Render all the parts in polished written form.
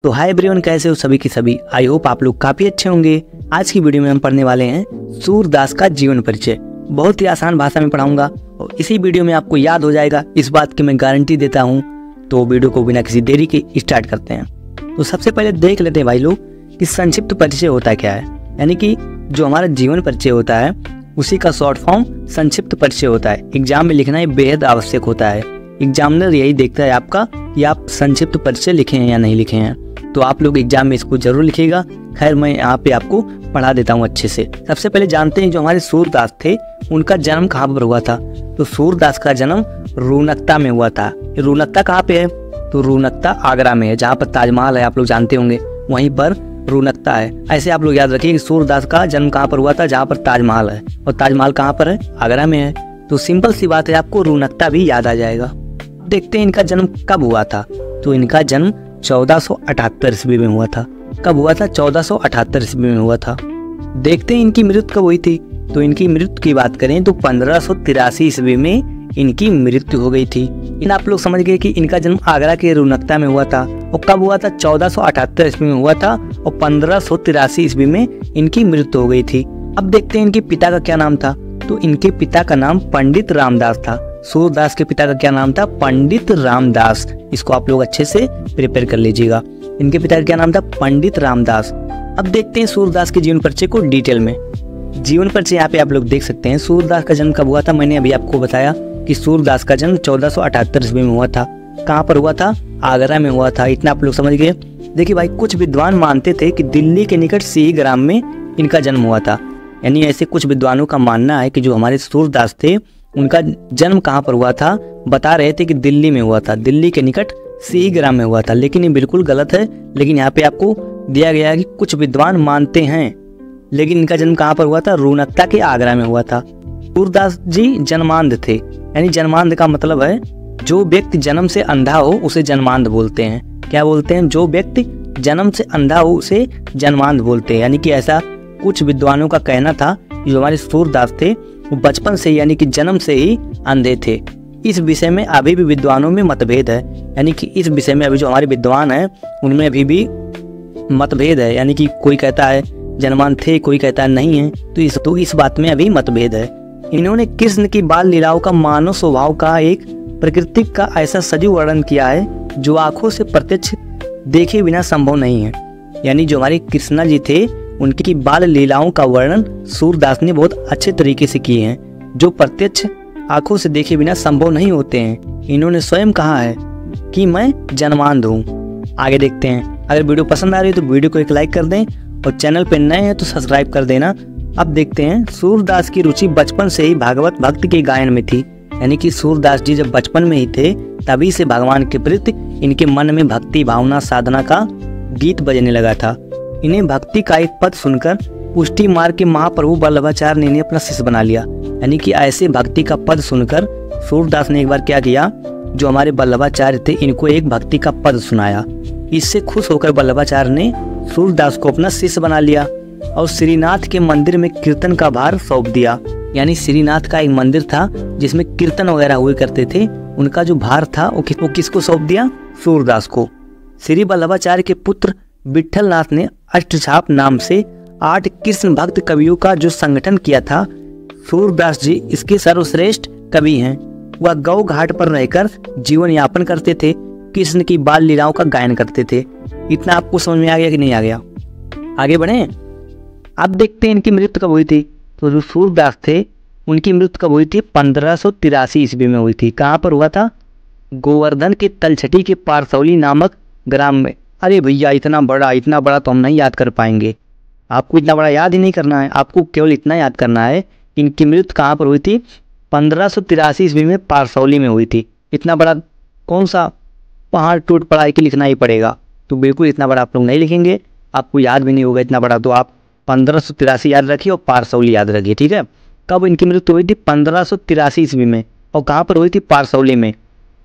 तो hi everyone, कैसे हो सभी की सभी। आई होप आप लोग काफी अच्छे होंगे। आज की वीडियो में हम पढ़ने वाले हैं सूरदास का जीवन परिचय। बहुत ही आसान भाषा में पढ़ाऊंगा और इसी वीडियो में आपको याद हो जाएगा, इस बात की मैं गारंटी देता हूं। तो वीडियो को बिना किसी देरी के स्टार्ट करते हैं। तो सबसे पहले देख लेते हैं भाई लोग कि संक्षिप्त परिचय होता क्या है। यानी कि जो हमारा जीवन परिचय होता है उसी का शॉर्ट फॉर्म संक्षिप्त परिचय होता है। एग्जाम में लिखना ये बेहद आवश्यक होता है। एग्जामिनर यही देखता है आपका कि आप संक्षिप्त परिचय लिखे हैं या नहीं लिखे हैं। तो आप लोग एग्जाम में इसको जरूर लिखिएगा। खैर, मैं यहाँ पे आपको पढ़ा देता हूँ अच्छे से। सबसे पहले जानते हैं जो हमारे सूरदास थे उनका जन्म कहाँ पर हुआ था। तो सूरदास का जन्म रूनकता में हुआ था। रूनकता कहाँ पे है? तो रूनकता आगरा में है, जहाँ पर ताजमहल है, आप लोग जानते होंगे, वहीं पर रूनकता है। ऐसे आप लोग याद रखिए कि सूरदास का जन्म कहाँ पर हुआ था, जहाँ पर ताजमहल है। और ताजमहल कहाँ पर है? आगरा में है। तो सिंपल सी बात है, आपको रूनकता भी याद आ जाएगा। देखते हैं इनका जन्म कब हुआ था। तो इनका जन्म 1478 ईस्वी में हुआ था। कब हुआ था? 1478 ईस्वी में हुआ था। देखते हैं इनकी मृत्यु कब हुई थी। तो इनकी मृत्यु की बात करें तो 1583 ईस्वी में इनकी मृत्यु हो गई थी। इन आप लोग समझ गए कि इनका जन्म आगरा के रूनकता में हुआ था। और कब हुआ था? 1478 ईस्वी में हुआ था और 1583 ईस्वी में इनकी मृत्यु हो गई थी। अब देखते हैं इनके पिता का क्या नाम था। तो इनके पिता का नाम पंडित रामदास था। सूरदास के पिता का क्या नाम था? पंडित रामदास। इसको आप लोग अच्छे से प्रिपेयर कर लीजिएगा। इनके पिता का क्या नाम था? पंडित रामदास। अब देखते हैं सूरदास के जीवन परिचय को डिटेल में। जीवन परिचय यहाँ पे आप लोग देख सकते हैं। सूरदास का जन्म कब हुआ था? मैंने अभी आपको बताया कि सूरदास का जन्म 1478 ईस्वी में हुआ था। कहाँ पर हुआ था? आगरा में हुआ था। इतना आप लोग समझ गए। देखिए भाई, कुछ विद्वान मानते थे कि दिल्ली के निकट सिही ग्राम में इनका जन्म हुआ था। यानी ऐसे कुछ विद्वानों का मानना है कि जो हमारे सूरदास थे उनका जन्म कहाँ पर हुआ था। बता रहे थे कि दिल्ली में हुआ था, दिल्ली के निकट सिही ग्राम में हुआ था, लेकिन ये बिल्कुल गलत है। लेकिन यहाँ पे आपको दिया गया है कि कुछ विद्वान मानते हैं, लेकिन इनका जन्म कहाँ पर हुआ था? रूनकता के आगरा में हुआ था। सूरदास जी जन्मांध थे। यानी जन्मांध का मतलब है जो व्यक्ति जन्म से अंधा हो उसे जन्मांध बोलते हैं। क्या बोलते हैं? जो व्यक्ति जन्म से अंधा हो उसे जन्मांध बोलते हैं। यानी कि ऐसा कुछ विद्वानों का कहना था कि जो हमारे सूरदास थे वो बचपन से यानी कि जन्म से ही अंधे थे। इस विषय में अभी भी विद्वानों में मतभेद है। यानी कि इस विषय में अभी जो हमारे विद्वान हैं उनमें अभी भी मतभेद है। यानी कि कोई कहता है जन्मांध थे, कोई कहता है नहीं है। तो इस बात में अभी मतभेद है। इन्होंने कृष्ण की बाल लीलाओं का मानव स्वभाव का एक प्रकृति का ऐसा सजीव वर्णन किया है जो आंखों से प्रत्यक्ष देखे बिना संभव नहीं है। यानी जो हमारे कृष्णा जी थे उनकी बाल लीलाओं का वर्णन सूरदास ने बहुत अच्छे तरीके से किए हैं, जो प्रत्यक्ष आंखों से देखे बिना संभव नहीं होते हैं। इन्होंने स्वयं कहा है कि मैं जन्मांध हूँ। आगे देखते हैं। अगर वीडियो पसंद आ रही है तो वीडियो को एक लाइक कर दें और चैनल पर नए हैं तो सब्सक्राइब कर देना। अब देखते हैं। सूरदास की रुचि बचपन से ही भागवत भक्ति के गायन में थी। यानी कि सूरदास जी जब बचपन में ही थे तभी से भगवान के प्रति इनके मन में भक्ति भावना साधना का गीत बजने लगा था। इन्हें भक्ति का एक पद सुनकर पुष्टि मार्ग के महाप्रभु वल्लभाचार्य ने इन्हें अपना शिष्य बना लिया। यानी कि ऐसे भक्ति का पद सुनकर सूरदास ने एक बार क्या किया, जो हमारे वल्लभाचार्य थे इनको एक भक्ति का पद सुनाया। इससे खुश होकर वल्लभाचार्य ने सूरदास को अपना शिष्य बना लिया और श्रीनाथ के मंदिर में कीर्तन का भार सौंप दिया। यानी श्रीनाथ का एक मंदिर था जिसमें कीर्तन वगैरह हुए करते थे, उनका जो भार था वो किसको सौंप दिया? सूरदास को। श्री वल्लभाचार्य के पुत्र विट्ठलनाथ ने अष्टछाप नाम से 8 कृष्ण भक्त कवियों का जो संगठन किया था, सूरदास जी इसके सर्वश्रेष्ठ कवि हैं। वह गौ घाट पर रहकर जीवन यापन करते थे, कृष्ण की बाल लीलाओं का गायन करते थे। इतना आपको समझ में आ गया कि नहीं आ गया? आगे बढ़े। अब देखते हैं इनकी मृत्यु कब हुई थी। तो जो सूरदास थे उनकी मृत्यु कब हुई थी? 1583 ईस्वी में हुई थी। कहाँ पर हुआ था? गोवर्धन के तलछटी के पारसौली नामक ग्राम में। अरे भैया, इतना बड़ा तो हम नहीं याद कर पाएंगे। आपको इतना बड़ा याद ही नहीं करना है, आपको केवल इतना याद करना है कि इनकी मृत्यु कहाँ पर हुई थी? 1583 ईस्वी में पारसौली में हुई थी। इतना बड़ा कौन सा पहाड़ टूट पड़ा है कि लिखना ही पड़ेगा। तो बिल्कुल इतना बड़ा आप लोग नहीं लिखेंगे, आपको याद भी नहीं होगा इतना बड़ा। तो आप 1583 याद रखिए और पारसौली याद रखिए, ठीक है। कब इनकी मृत्यु हुई थी? 1583 ईस्वी में। और कहाँ पर हुई थी? पारसौली में।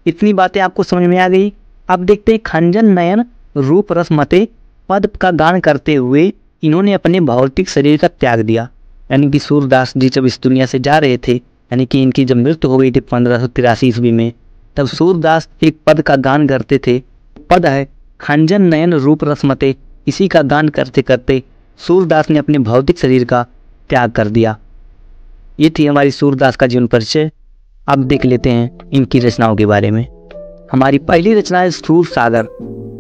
इतनी बातें आपको समझ में आ गई। अब देखते हैं। खंजन नयन रूप रस मते पद का गान करते हुए इन्होंने अपने भौतिक शरीर का त्याग दिया। यानी कि सूरदास जी जब इस दुनिया से जा रहे थे, यानी कि इनकी जब मृत्यु हो गई थी 1583 ईस्वी में, तब सूरदास एक पद का गान करते थे। पद है खंजन नयन रूप रसमते, इसी का गान करते करते सूरदास ने अपने भौतिक शरीर का त्याग कर दिया। ये थी हमारी सूरदास का जीवन परिचय। अब देख लेते हैं इनकी रचनाओं के बारे में। हमारी पहली रचना है सूर सागर।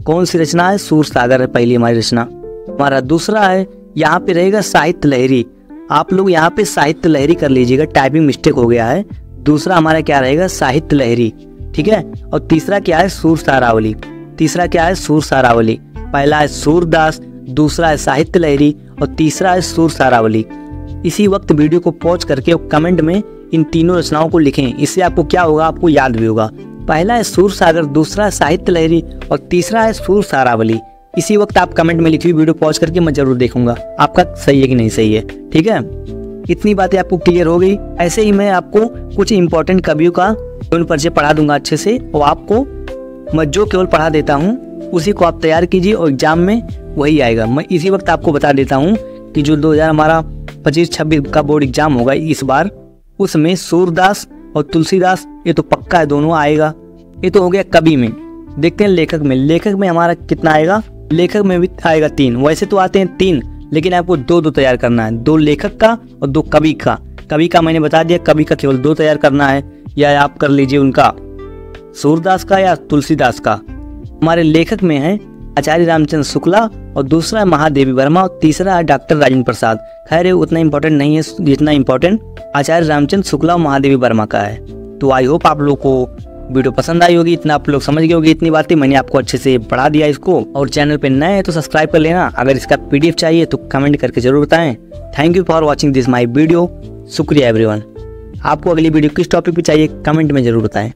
कौन सी रचना है? सूर सागर है पहली हमारी रचना। हमारा दूसरा है, यहाँ पे रहेगा साहित्य लहरी। आप लोग यहाँ पे साहित्य लहरी कर लीजिएगा, टाइपिंग मिस्टेक हो गया है। दूसरा हमारा क्या रहेगा? साहित्य लहरी, ठीक है। और तीसरा क्या है? सूर सारावली। तीसरा क्या है? सूर सारावली। पहला है सूरदास, दूसरा है साहित्य लहरी और तीसरा है सूर सारावली। इसी वक्त वीडियो को पॉज करके और कमेंट में इन तीनों रचनाओं को लिखें। इससे आपको क्या होगा? आपको याद भी होगा। पहला है सूर सागर, दूसरा है साहित्य लहरी और तीसरा है सूर सारावली। इसी वक्त आप कमेंट में लिखिए, वीडियो पॉज करके मैं जरूर देखूंगा आपका सही है कि नहीं सही है, ठीक है। इतनी बातें आपको क्लियर हो गई। ऐसे ही मैं आपको कुछ इंपॉर्टेंट कवियों का जीवन परिचय पढ़ा दूंगा अच्छे से, और आपको मैं जो केवल पढ़ा देता हूँ उसी को आप तैयार कीजिए और एग्जाम में वही आएगा। मैं इसी वक्त आपको बता देता हूँ कि जो 2025-26 का बोर्ड एग्जाम होगा इस बार, उसमें सूरदास और तुलसीदास ये तो पक्का है, दोनों आएगा। ये तो हो गया कवि में। देखते हैं लेखक में। लेखक में हमारा कितना आएगा? लेखक में भी आएगा 3। वैसे तो आते हैं 3, लेकिन आपको 2 तैयार करना है, 2 लेखक का और 2 कवि का। कवि का मैंने बता दिया, कवि का केवल 2 तैयार करना है, या आप कर लीजिए उनका सूरदास का या तुलसीदास का। हमारे लेखक में है आचार्य रामचंद्र शुक्ला और दूसरा है महादेवी वर्मा और तीसरा है डॉक्टर राजेंद्र प्रसाद। खैर उतना इंपॉर्टेंट नहीं है जितना इंपॉर्टेंट आचार्य रामचंद्र शुक्ला और महादेवी वर्मा का है। तो आई होप आप लोग को वीडियो पसंद आई होगी, इतना आप लोग समझ गए होंगे। इतनी बातें मैंने आपको अच्छे से पढ़ा दिया इसको। और चैनल पे नए हैं तो सब्सक्राइब कर लेना। अगर इसका PDF चाहिए तो कमेंट करके जरूर बताएं। Thank you for watching this my video. शुक्रिया एवरीवन। आपको अगली वीडियो किस टॉपिक पे चाहिए कमेंट में जरूर बताएं।